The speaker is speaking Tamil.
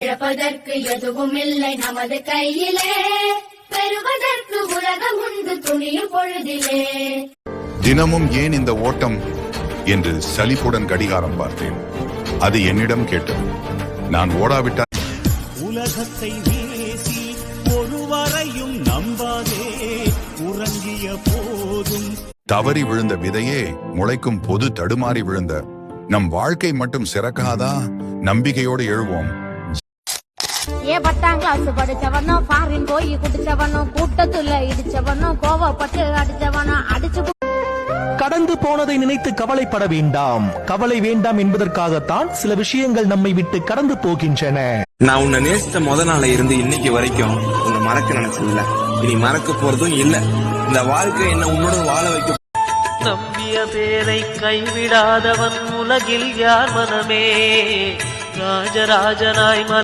இழப்பதற்கு எதுவும் இல்லை நமது கையிலே, பெறுவதற்கு உலகம் உண்டு துணியும் பொழுதிலே. தினமும் ஏன் இந்த ஓட்டம் என்று சலிப்புடன் கடிகாரம் பார்த்தேன். அது என்னிடம் கேட்டது. நான் ஓடாவிட்டால் உலகத்தை நேசி ஒருவரையும் நம்பாதே, உறங்கிய போதும் தவறி விழுந்த விதையே முளைக்கும் பொது தடுமாறி விழுந்த நம் வாழ்க்கை மட்டும் சிறக்காதா? நம்பிக்கையோடு எழுவோம். ஏ 10ஆம் கிளாஸ் படிச்சவனும் ஃபாரின் போய் குடிச்சவனும் கூட்டத்துல இடிச்சவனும் கோவப்பட்டு அடிச்சவனும் அடிச்சு. கடந்து போனதை நினைத்து கவலைப்பட வேண்டாம். கவலை வேண்டாம் என்பதற்காகத்தான் சில விஷயங்கள் நம்மை விட்டு கடந்து போகின்றன. நான் உன்னை நேசித்த நாள இருந்து இன்னைக்கு வரைக்கும் உன்னை மறக்க நினைச்சதில்ல, இனி மறக்க போறதும் இல்ல. இந்த வாழ்க்கை என்ன உன்னோட வாழ வைக்க. நம்பிய பேரை கைவிடாதவன் உலகில் யார் மனமே, ராஜராஜனாய்